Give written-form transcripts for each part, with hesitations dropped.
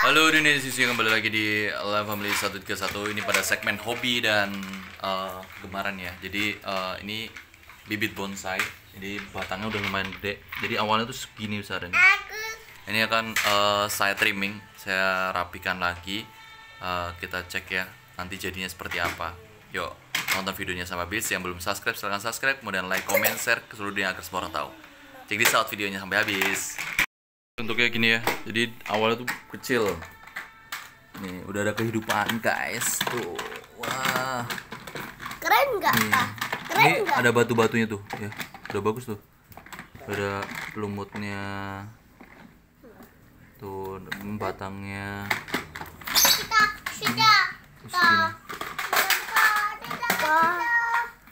Halo dunia sisi, kembali lagi di Live Family 131. Ini pada segmen hobi dan gemaran ya. Jadi ini bibit bonsai. Jadi batangnya udah lumayan gede. Jadi awalnya tuh segini besarnya. Ini akan saya trimming, saya rapikan lagi. Kita cek ya nanti jadinya seperti apa. Yuk nonton videonya sampai habis. Yang belum subscribe silahkan subscribe, kemudian like, comment, share ke seluruh dunia agar semua orang tahu. Cek this out videonya sampai habis. Bentuknya gini ya, jadi awalnya tuh kecil. Nih udah ada kehidupan guys tuh. Wah, keren nggak Pak? Keren ini nggak? ada batu-batunya tuh ya, udah bagus tuh. Ada lumutnya tuh, batangnya Sudah. terus gini. Wah,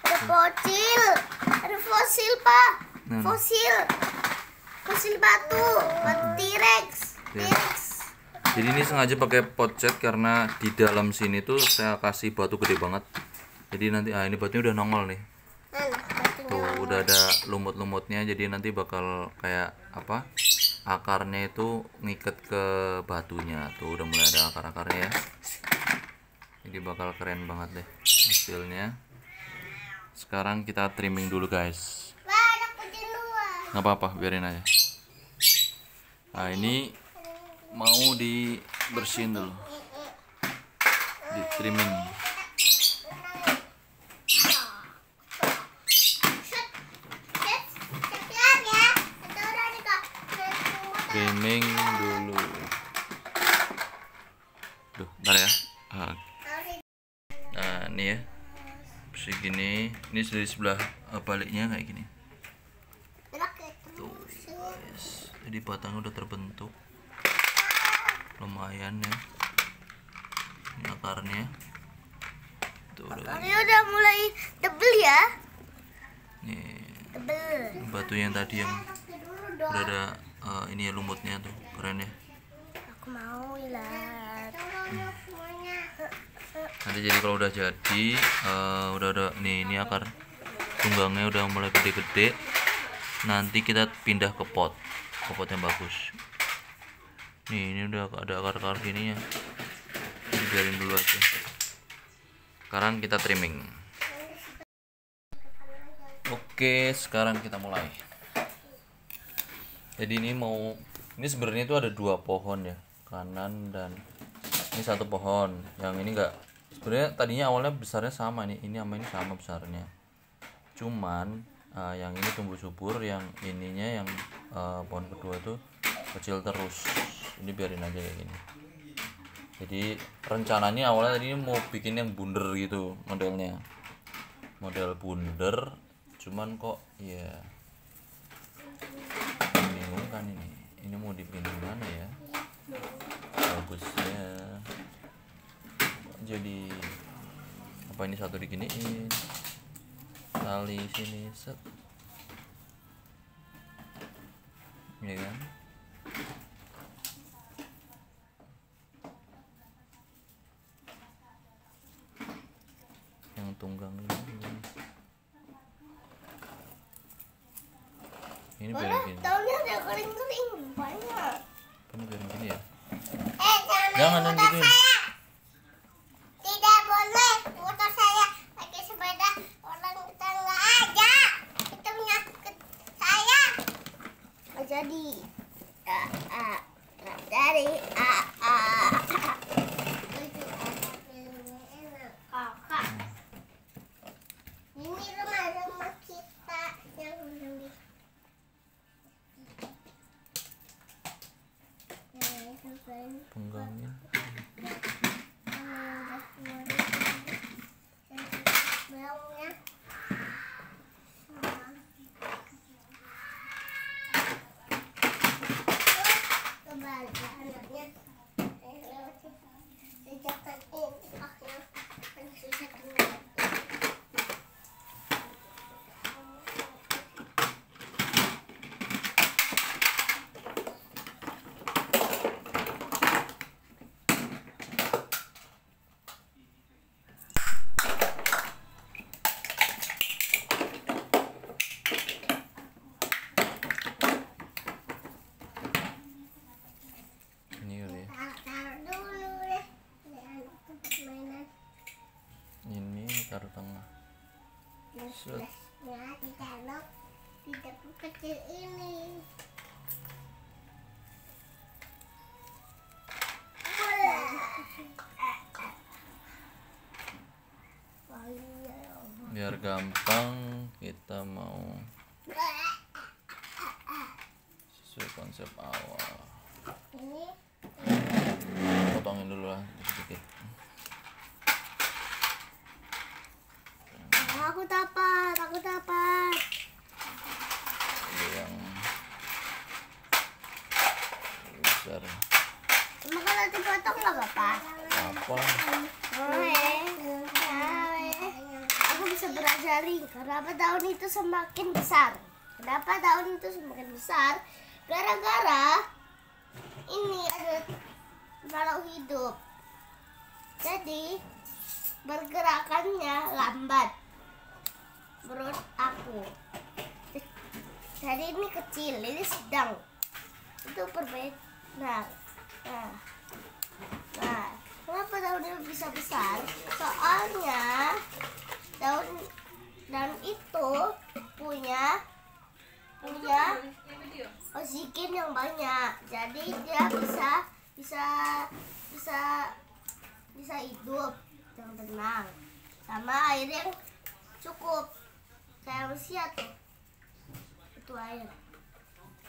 ada fosil, Pak. Nah, Fosil batu T-Rex. jadi ini sengaja pakai pot cat karena di dalam sini tuh saya kasih batu gede banget. Jadi nanti ini batunya udah nongol nih. Tuh udah ada lumut-lumutnya, jadi nanti bakal kayak apa? Akarnya itu ngiket ke batunya. Tuh udah mulai ada akar-akarnya ya. Jadi bakal keren banget deh hasilnya. Sekarang kita trimming dulu guys. Nggak apa-apa, biarin aja. Nah ini mau dibersihin dulu, di trimming. Trimming dulu. Duh, bentar ya. Nah ini ya, segini. Ini dari sebelah baliknya kayak gini. Tuh guys, jadi batangnya udah terbentuk lumayan ya. Ini akarnya tuh Udah mulai tebel ya. nih Tebel. batu yang tadi yang udah ada ini ya, lumutnya tuh keren ya. Aku mau lihat. Nanti jadi kalau udah jadi udah ada nih, ini akar tunggangnya udah mulai gede-gede. Nanti kita pindah ke pot yang bagus. Nih ini udah ada akar-akar gini ya, jadi biarin dulu aja. Sekarang kita trimming. Oke, sekarang kita mulai. Jadi ini sebenarnya itu ada dua pohon ya, kanan dan ini satu pohon. Yang ini enggak, sebenarnya tadinya awalnya besarnya sama nih, ini sama ini sama besarnya. Cuman yang ini tumbuh subur, yang ininya yang pohon kedua itu kecil terus. Ini biarin aja kayak gini. Jadi rencananya awalnya tadi mau bikin yang bunder gitu modelnya, model bunder. Cuman kok ya bingung kan ini mau dibikin gimana ya bagusnya. Jadi apa ini satu diginiin, tali sini set ya kan. Yang tunggang ini biarin gini. Tahunnya ada kering-kering banyak. Kamu biarin gini ya, Jangan jangan gituin. Tidak boleh motor saya pakai sepeda orang tetangga aja. Itu menyangkut saya. Nggak jadi. Nggak jadi. Kakak. Ini rumah kita yang lebih. Penggangin. taruh tengah. Set. Ditanam di dapur kecil ini. Biar gampang kita mau sesuai konsep awal. Ini Potongin dulu lah sedikit. aku dapat. Ada yang besar. Cuma kalau dipotong nggak apa-apa. Apa? Aku bisa berajaring. Kenapa daun itu semakin besar? Kenapa daun itu semakin besar? Gara-gara ini ada makhluk hidup. Jadi bergerakannya lambat. Menurut aku. Jadi ini kecil, ini sedang. Itu perbedaan. Nah, kenapa daunnya bisa besar? Soalnya daun itu punya oksigen yang banyak. Jadi dia bisa hidup yang tenang sama air yang cukup. Kayak manusia tuh butuh air.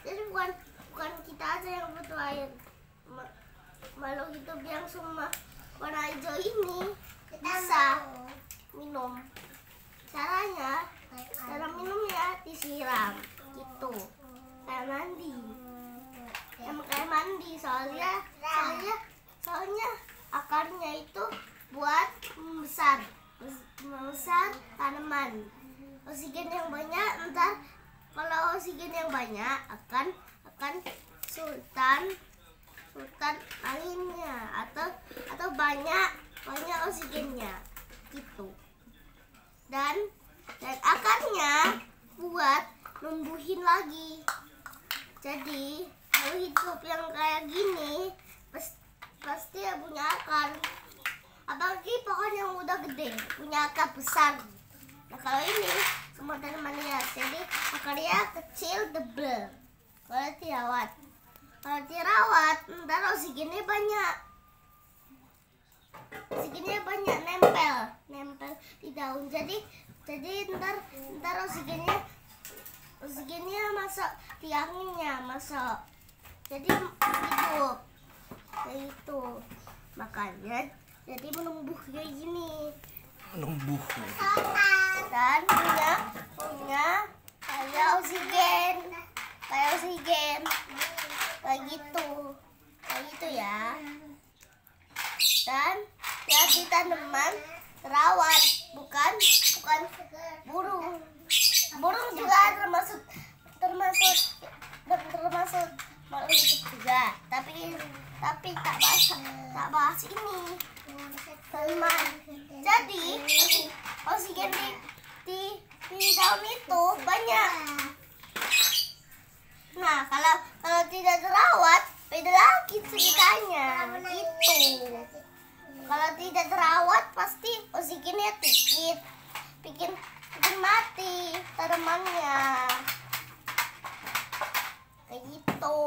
Jadi bukan kita aja yang butuh air. Makhluk hidup yang semua warna hijau ini bisa minum. Cara minumnya disiram gitu, kayak mandi. Kayak mandi soalnya akarnya itu buat membesar tanaman. Oksigen yang banyak, ntar kalau oksigen yang banyak akan sultan anginnya atau banyak oksigennya gitu. Dan akarnya buat numbuhin lagi. Jadi kalau hidup yang kayak gini pasti ya punya akar. Apalagi pohon yang udah gede punya akar besar. Nah kalau ini semua tanaman liar, jadi akarnya kecil tebel. Kalau dirawat ntar oksigennya banyak. Nempel di daun. Jadi ntar oksigennya masuk di anginnya, masuk. Jadi hidup. Kayak itu. Makanya jadi menumbuh kayak gini. Menumbuh. Dan punya kayak oksigen. Kayak gitu ya. Dan di tanaman terawat, bukan burung juga termasuk makhluk hidup juga, tapi tak bahas ini tanaman. Jadi oksigen di daun itu banyak. Nah kalau tidak terawat beda lagi ceritanya gitu. Kalau tidak terawat pasti oksigennya dikit, bikin mati tanamannya kayak gitu.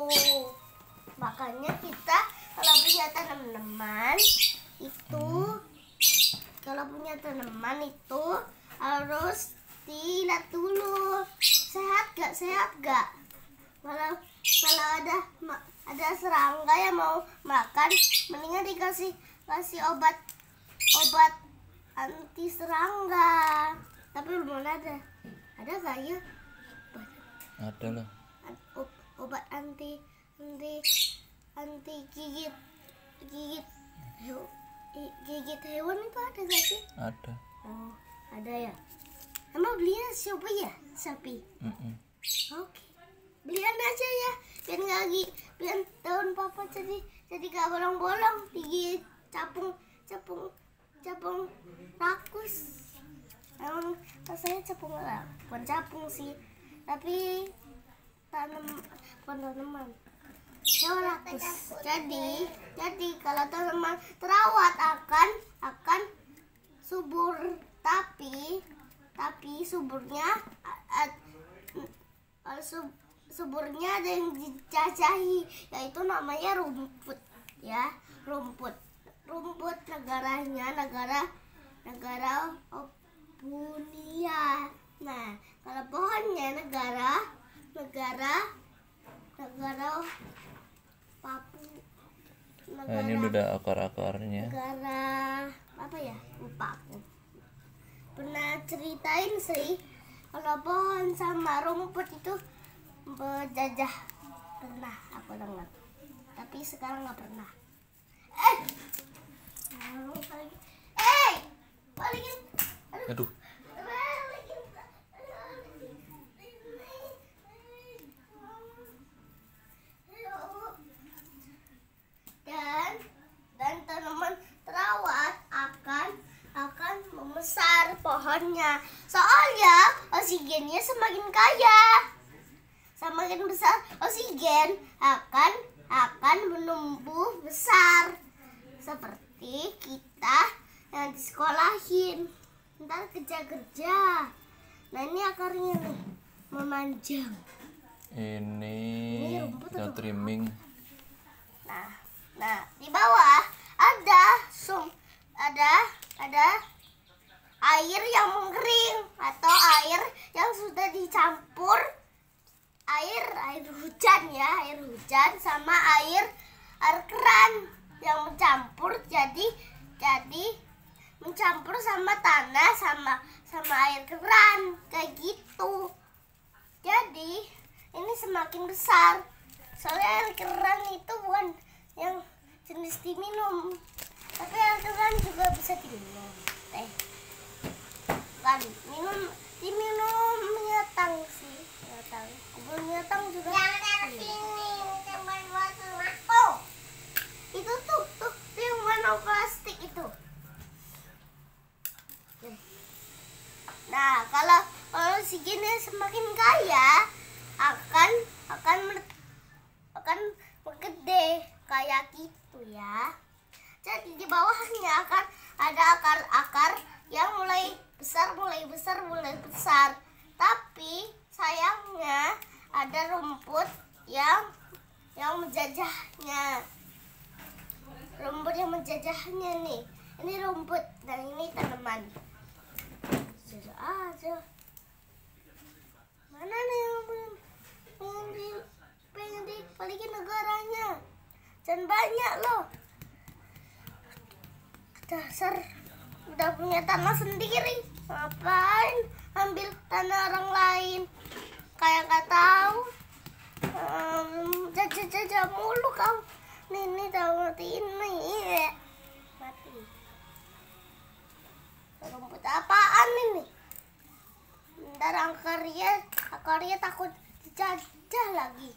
Makanya kita kalau punya tanaman itu harus dilihat dulu sehat gak. Kalau ada serangga yang mau makan, mendingan dikasih obat anti serangga. Tapi belum ada gak ya? Ada lah. Obat anti gigit hewan itu ada gak sih? Ada. Oh, ada ya. Emang belinya siapa ya? Sapi. Oke. Belian aja ya, biar daun papa jadi gak bolong-bolong, digigit capung rakus. Emang rasanya capung lah, bukan capung sih, tapi tanaman hewan rakus. Jadi kalau tanaman terawat akan subur tapi suburnya ada yang dijajahi, yaitu namanya rumput ya, rumput negaranya negara Opunia. Nah, kalau pohonnya negara Papua. Nah, ini udah ada akar-akarnya. Negara apa ya? Lupa aku. Pernah ceritain sih kalau pohon sama rumput itu berjajah. Pernah aku dengar. Tapi sekarang nggak pernah. Balikin. Aduh. Dan tanaman terawat akan membesar pohonnya. Soalnya oksigennya semakin kaya. Semakin besar oksigen akan menumbuh besar. Seperti kita yang disekolahin. Ntar kerja. Nah, ini akarnya nih memanjang. Ini rumput kita atau trimming. Nah, di bawah ada air yang mengering atau air yang sudah dicampur air hujan ya, air hujan sama air keran yang mencampur jadi mencampur sama tanah sama air keran kayak gitu. Jadi ini semakin besar. Soalnya air keran itu bukan yang jenis diminum, tapi air keran juga bisa diminum. Kan diminum nyetang sih, nyetang juga. Jangan sini, tempat batu. Oh, itu tuh yang warna plastik itu. Nah, kalau oksigennya semakin kaya akan gede kayak gitu ya. Jadi di bawahnya akan ada akar yang mulai besar. Tapi sayangnya ada rumput yang menjajahnya. Rumput yang menjajahnya nih. Ini rumput dan ini tanaman. Sudah aja. Mana nih yang pengen dibalikin negaranya? Jangan banyak loh. Dasar udah punya tanah sendiri, ngapain ambil tanah orang lain? Kayak nggak tahu. Jajah mulu kau. Nih tahu mati ini. Mati. Rumput apaan ini? Ntar akarnya takut dijajah lagi.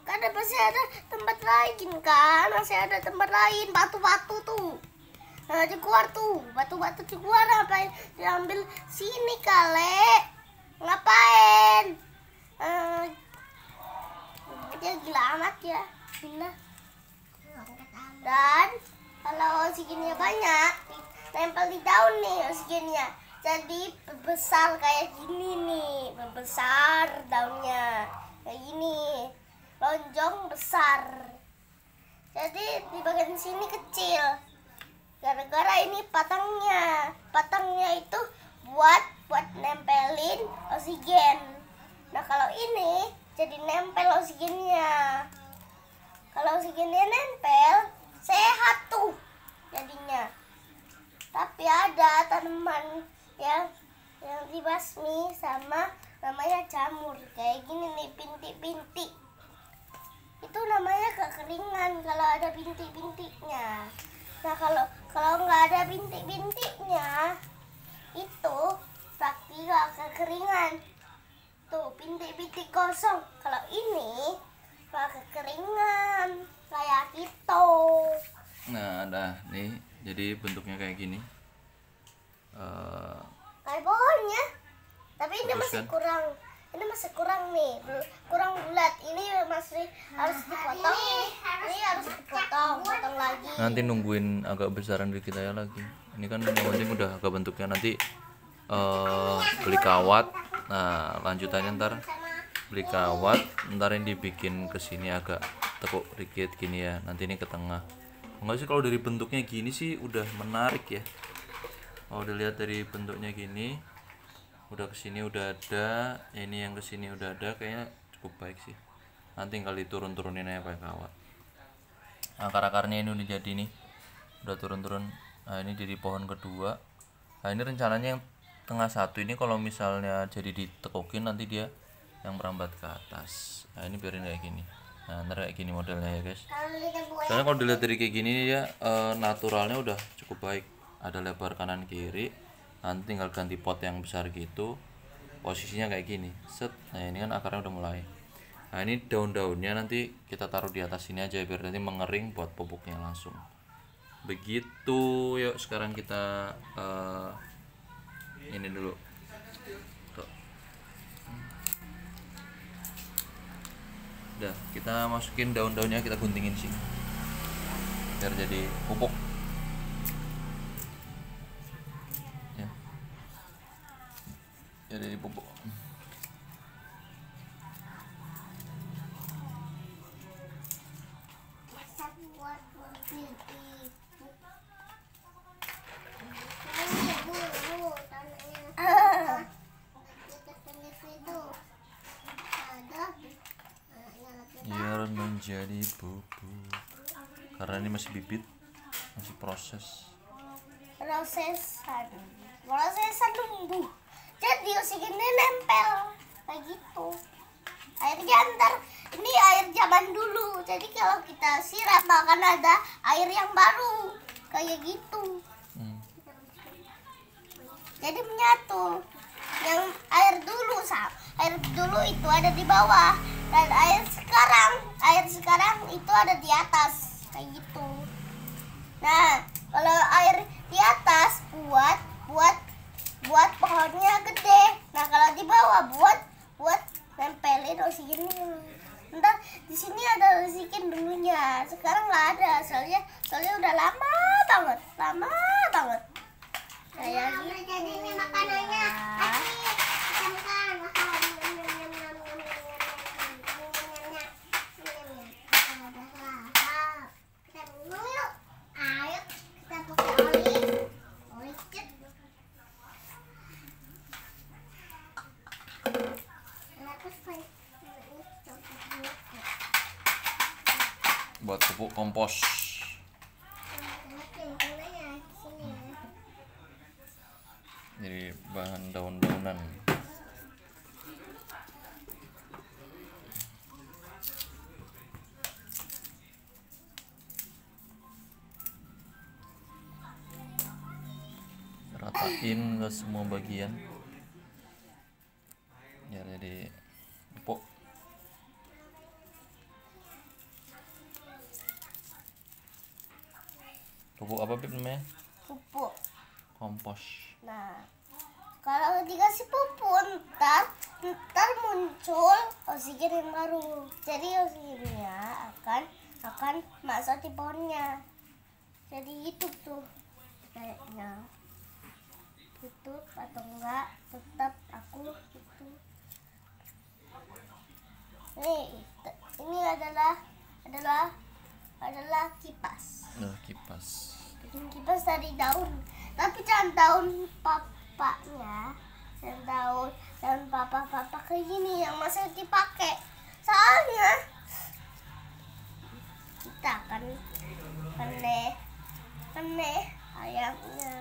Kan pasti ada tempat lain kan, masih ada tempat lain, batu-batu tuh. Nah, di keluar tuh, batu-batu di keluar, ngapain diambil sini kale? Ngapain? Dia gila amat ya, gila. Dan kalau oksigennya banyak, nempel di daun nih oksigennya. Jadi besar kayak gini nih, besar daunnya kayak gini, lonjong besar. Jadi di bagian sini kecil, gara-gara ini patangnya itu buat nempelin oksigen. Nah, kalau ini jadi nempel oksigennya. Kalau oksigennya nempel, sehat tuh jadinya. Tapi ada tanaman yang dibasmi sama namanya jamur kayak gini nih, bintik-bintik. Itu namanya kekeringan kalau ada bintik-bintiknya. Nah, kalau nggak ada bintik-bintiknya, itu berarti nggak kekeringan. Tuh, bintik-bintik kosong. Kalau ini nggak kekeringan kayak gitu. Nah, ada nih, jadi bentuknya kayak gini. Kayak pohonnya, tapi ini bagus masih kan? kurang ini masih kurang nih, kurang bulat. Ini masih harus dipotong. Ini harus dipotong, potong lagi. Nanti nungguin agak besaran dikit aja lagi. Ini kan yang penting udah agak bentuknya, nanti beli kawat. Nah lanjutannya ntar beli kawat, ntar ini dibikin ke sini agak tekuk dikit gini ya, nanti ini ke tengah. Enggak sih, kalau dari bentuknya gini sih udah menarik ya. Kalau dilihat dari bentuknya gini, udah kesini udah ada, ini yang kesini udah ada, kayaknya cukup baik sih. Nanti tinggal diturun-turunin aja pakai kawat. Akar-akarnya ini udah jadi nih, udah turun-turun. Nah ini jadi pohon kedua. Nah ini rencananya yang tengah satu ini kalau misalnya jadi ditekukin, nanti dia yang merambat ke atas. Nah ini biarin kayak gini. Nah ntar kayak gini modelnya ya guys. Soalnya kalau dilihat dari kayak gini ya, naturalnya udah cukup baik. Ada lebar kanan kiri. Nanti tinggal ganti pot yang besar gitu, posisinya kayak gini. Set. Nah ini kan akarnya udah mulai. Nah ini daun-daunnya nanti kita taruh di atas sini aja biar nanti mengering buat pupuknya langsung. Begitu. Yuk sekarang kita ini dulu. Tuh. Udah, kita masukin daun-daunnya, kita guntingin sini biar jadi pupuk ya, jadi pupuk. Biar menjadi pupuk, karena ini masih bibit, masih prosesan tumbuh. Jadi oksigennya nempel kayak gitu. Airnya ntar, ini air zaman dulu. Jadi kalau kita siram akan ada air yang baru kayak gitu. Jadi menyatu. Yang air dulu itu ada di bawah, dan air sekarang itu ada di atas kayak gitu. Nah kalau air di atas buat pohonnya gede. Nah kalau di bawah buat nempelin oksigennya. Ntar di sini ada oksigen dulunya, sekarang nggak ada, soalnya udah lama banget kayak gitu. Ini makanannya buat pupuk kompos. Jadi bahan daun-daunan. Ratain ke semua bagian ya, jadi pupuk. Pupuk apa Bib namanya? Pupuk Kompos. Nah kalau dikasih pupuk ntar muncul oksigen yang baru. Jadi oksigennya akan masuk di pohonnya. Jadi hidup tuh kayaknya. Tutup atau enggak, tetap aku gitu. Ini adalah kipas. Kipas. Bikin kipas dari daun, tapi jangan daun papanya, dan daun papa kayak gini yang masih dipakai. Soalnya kita kan ayamnya.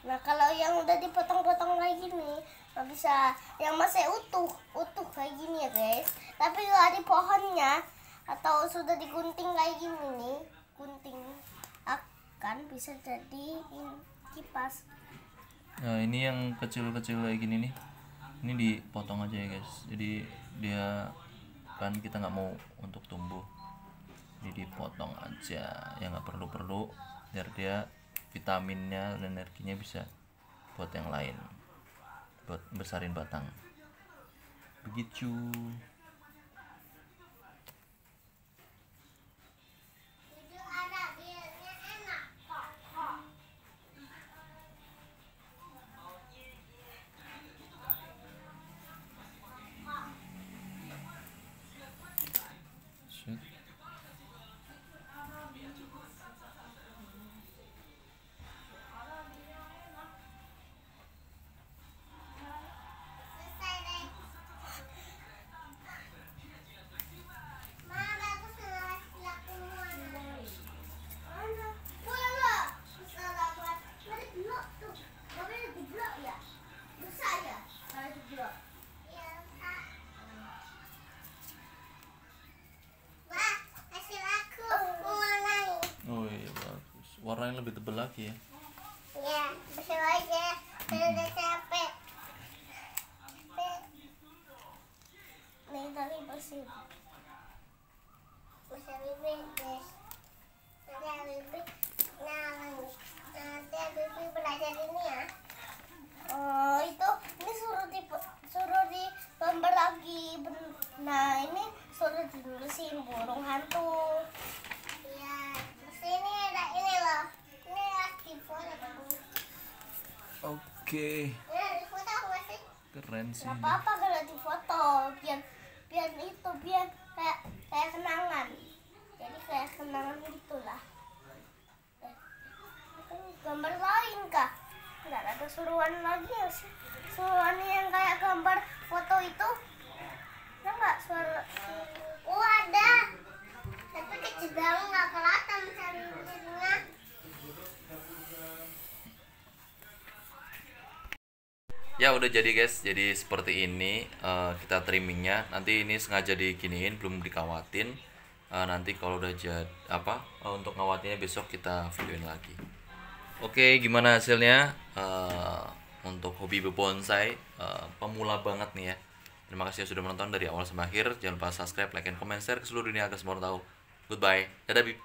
Nah kalau yang udah dipotong-potong kayak gini nggak bisa, yang masih utuh kayak gini ya guys. Tapi kalau di pohonnya atau sudah digunting kayak gini nih, gunting akan bisa jadi kipas. Nah ini yang kecil-kecil kayak gini nih, ini dipotong aja ya guys. Jadi dia kan kita nggak mau untuk tumbuh, jadi dipotong aja ya, nggak perlu biar dia vitaminnya dan energinya bisa buat yang lain. buat besarin batang. Begitu. Set. Oh iya bagus. Warnanya lebih tebal lagi ya. Ya, besok aja. Saya udah capek. Nih tadi bersih. Bersih bibir, guys. Nanti bibir, nanti bibir belajar ini ya. Oh itu, ini suruh di gambar lagi. Nah ini suruh dinulisin burung hantu. Iya, terus ini ada ini loh. Ini lagi foto. Oke. Ya, di foto aku masih. Keren sih. Gak apa-apa kalau di foto, biar kayak kenangan. Jadi kayak kenangan gitulah. Gambar lain kah? Nggak ada suruhan lagi ya sih. Suruhan yang kayak gambar foto itu. Ada nggak suara? Oh ada. Tapi kecil banget nggak kelihatan bibirnya. Ya udah jadi guys, jadi seperti ini kita trimmingnya. Nanti ini sengaja diginiin, belum dikawatin. Nanti kalau udah jadi untuk ngawatinnya besok kita videoin lagi. Oke, gimana hasilnya untuk hobi berbonsai? Pemula banget nih ya. Terima kasih sudah menonton dari awal sampai akhir. Jangan lupa subscribe, like, and comment, share ke seluruh dunia agar semua orang tahu. Goodbye, dadah bib.